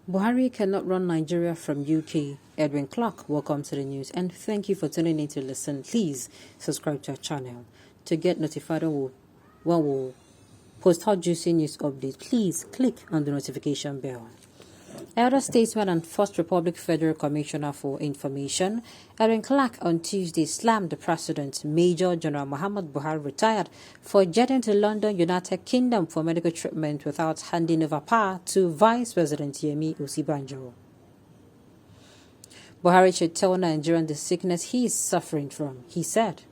Buhari cannot run Nigeria from UK. Edwin Clark, welcome to the news and thank you for tuning in to listen. Please subscribe to our channel to get notified when we'll post hot juicy news update. Please click on the notification bell. Elder statesman and First Republic Federal Commissioner for Information, Edwin Clark, on Tuesday slammed the President, Major General Muhammad Buhari, retired, for jetting to London, United Kingdom for medical treatment without handing over power to Vice President Yemi Osibanjo. Buhari should tell Nigerians the sickness he is suffering from, he said.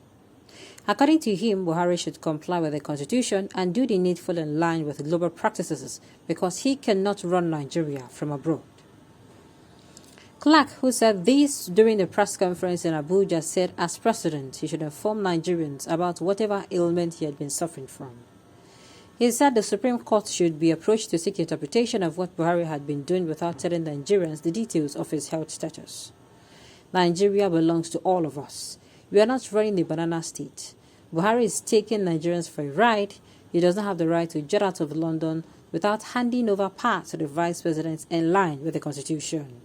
According to him, Buhari should comply with the constitution and do the needful in line with global practices because he cannot run Nigeria from abroad. Clark, who said this during the press conference in Abuja, said as president he should inform Nigerians about whatever ailment he had been suffering from. He said the Supreme Court should be approached to seek interpretation of what Buhari had been doing without telling Nigerians the details of his health status. Nigeria belongs to all of us. We are not running the banana state. Buhari is taking Nigerians for a ride. He does not have the right to jet out of London without handing over power to the vice president in line with the constitution.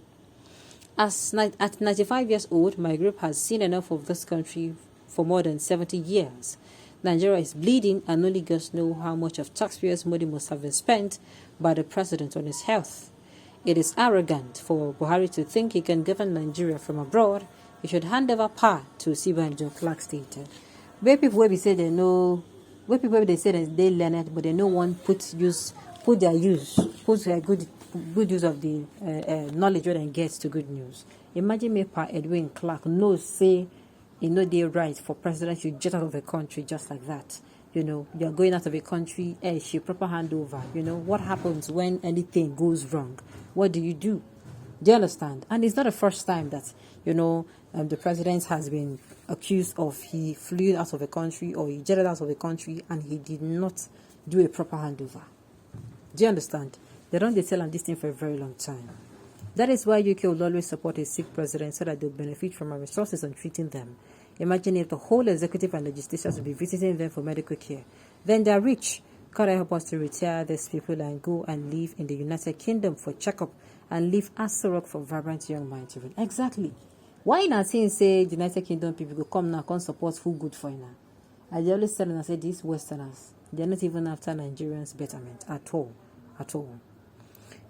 At 95 years old, my group has seen enough of this country for more than 70 years. Nigeria is bleeding and only God knows how much of taxpayers' money must have been spent by the president on his health. It is arrogant for Buhari to think he can govern Nigeria from abroad. He should hand over power to Osibanjo, Clark stated. Where people will be say they know, where people will say that they learn it, but they no one put their good use of the knowledge what they get to good news. Imagine me pa Edwin Clark no say you know they right for president you jet out of the country just like that. You know, you're going out of a country, she proper handover. You know, what happens when anything goes wrong? What do you do? Do you understand? And it's not the first time that, the president has been accused of he flew out of the country or he jetted out of the country and he did not do a proper handover. Do you understand? They don't tell him this thing for a very long time. That is why UK will always support a sick president so that they'll benefit from our resources on treating them. Imagine if the whole executive and legislatures will be visiting them for medical care. Then they're rich. God help us to retire these people and go and live in the United Kingdom for checkup and leave Asorok for vibrant young minds. Exactly. Why not say the United Kingdom people go come now, come support who good for you now? I always tell them, I say these Westerners, they're not even after Nigerians' betterment at all. At all.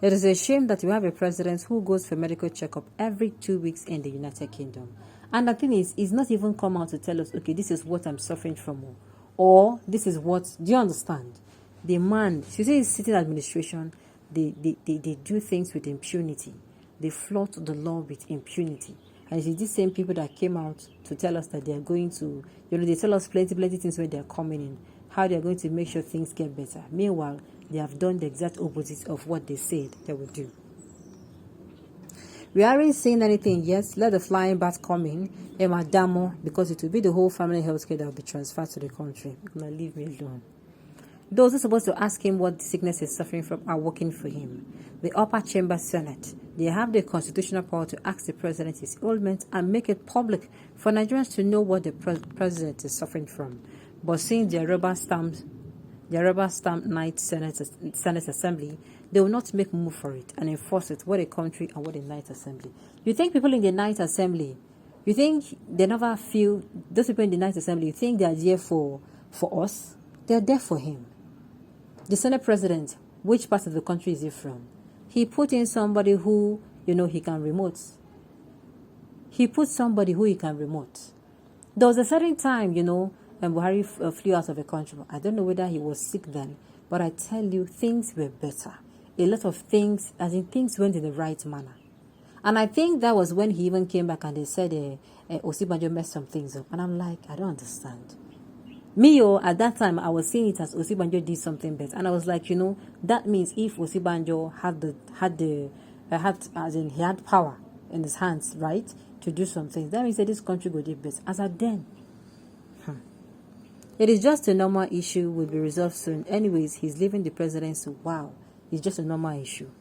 It is a shame that we have a president who goes for medical checkup every 2 weeks in the United Kingdom. And the thing is, he's not even come out to tell us, okay, this is what I'm suffering from, or this is what, do you understand? The man, you say he's sitting administration, they do things with impunity. They flout the law with impunity. And it's these same people that came out to tell us that they are going to, they tell us plenty things when they're coming in, how they're going to make sure things get better. Meanwhile, they have done the exact opposite of what they said they would do. We aren't seeing anything yet. Let the flying bat come in, Damo, because it will be the whole family healthcare that will be transferred to the country. Now leave me alone. Those who are supposed to ask him what the sickness is suffering from are working for him. The upper chamber Senate, they have the constitutional power to ask the president his ailment and make it public for Nigerians to know what the president is suffering from. But since their rubber stamp night Senate Assembly, they will not make move for it and enforce it. What a country and what a night assembly. You think people in the night assembly, you think they never feel, those people in the night assembly, you think they are there for us? They are there for him. The Senate president, which part of the country is he from? He put in somebody who, he can remote. He put somebody who he can remote. There was a certain time, when Buhari flew out of the country. I don't know whether he was sick then, but I tell you, things were better. A lot of things, things went in the right manner. And I think that was when he even came back and they said, Osibanjo messed some things up. And I'm like, I don't understand. At that time, I was seeing it as Osibanjo did something better. And I was like, that means if Osibanjo he had power in his hands, right, to do something, that means that this country would do better. As at then, it is just a normal issue, will be resolved soon. Anyways, he's leaving the presidency. Wow, it's just a normal issue.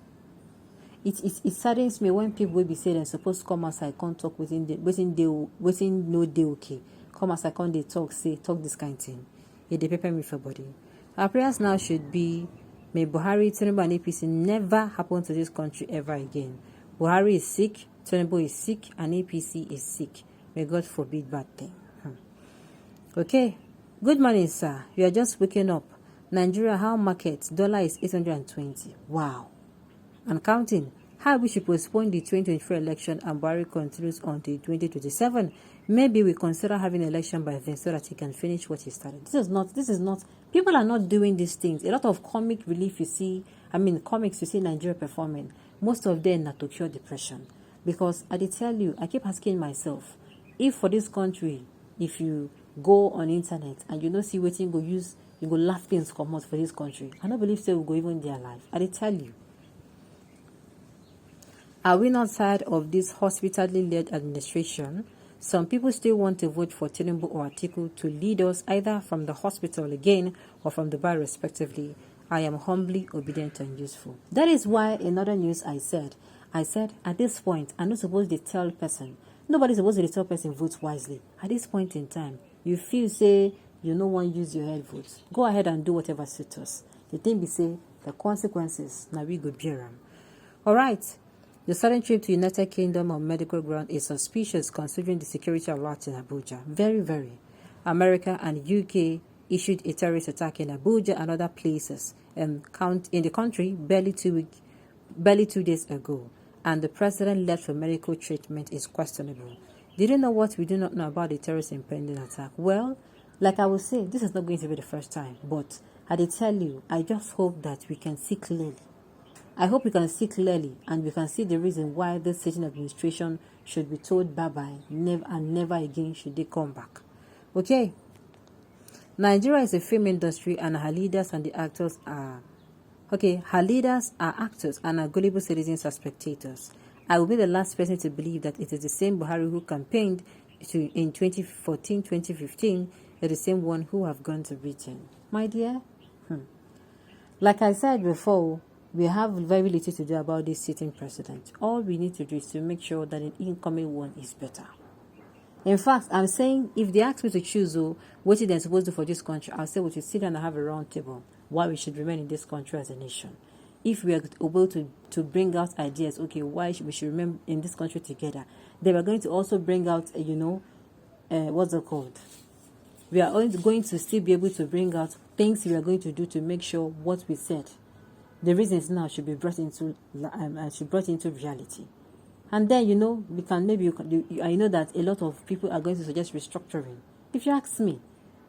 It saddens me when people will be saying they're supposed to come outside, can't talk within no day okay. Come outside, can't they talk this kind of thing. It they prepare me for body. Our prayers now should be May Buhari, Tinubu, and APC never happen to this country ever again. Buhari is sick, Tinubu is sick, and APC is sick. May God forbid bad thing. Okay. Good morning, sir. You are just waking up. Nigeria, how market? Dollar is 820. Wow. And counting. How we should postpone the 2023 election and Buhari continues until 2027. Maybe we consider having an election by then so that he can finish what he started. This is not, people are not doing these things. A lot of comic relief you see, comics you see Nigeria performing, most of them are to cure depression. Because I tell you, I keep asking myself, if for this country, if you go on internet and you don't see what you go use, you go laugh things come out for this country. I don't believe they will go even their life. I tell you. Are we not tired of this hospitality-led administration? Some people still want to vote for Tinubu or Atiku to lead us either from the hospital again or from the bar respectively. I am humbly obedient and useful. That is why in other news I said at this point, I'm not supposed to tell person. Nobody's supposed to tell person vote wisely. At this point in time, you feel say you no one use your head votes. Go ahead and do whatever suits us. The thing be say the consequences now we go bear them. All right. The sudden trip to United Kingdom on medical ground is suspicious considering the security alert in Abuja. Very, very. America and UK issued a terrorist attack in Abuja and other places in the country barely 2 days ago. And the president left for medical treatment is questionable. Did you know what we do not know about the terrorist impending attack? Well, like I was saying, this is not going to be the first time. But I did tell you, I just hope that we can see clearly. I hope we can see clearly and we can see the reason why this sitting administration should be told bye-bye, never and never again should they come back. Okay. Nigeria is a film industry and her leaders and the actors are... Okay, her leaders are actors and our gullible citizens are spectators. I will be the last person to believe that it is the same Buhari who campaigned in 2014, 2015, is the same one who have gone to Britain. My dear, like I said before, we have very little to do about this sitting president. All we need to do is to make sure that an incoming one is better. In fact, I'm saying if they ask me to choose what they're supposed to do for this country, I'll say we should sit down and have a round table why we should remain in this country as a nation. If we are able to bring out ideas, okay, why we should remain in this country together, they are going to also bring out, what's it called? We are going to still be able to bring out things we are going to do to make sure what we said. The reasons now should be brought into reality, and then we can I know that a lot of people are going to suggest restructuring. If you ask me,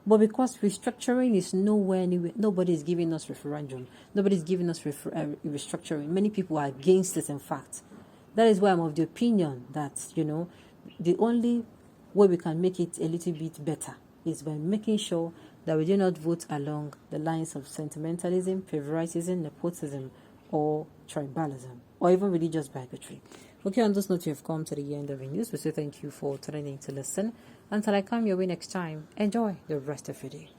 but because restructuring is nowhere anywhere, nobody is giving us referendum, nobody is giving us restructuring. Many people are against it. In fact, that is why I'm of the opinion that the only way we can make it a little bit better is by making sure that we do not vote along the lines of sentimentalism, favoritism, nepotism, or tribalism, or even religious bigotry. Okay, on this note, you have come to the end of the news. We say thank you for tuning in to listen. Until I come your way next time, enjoy the rest of your day.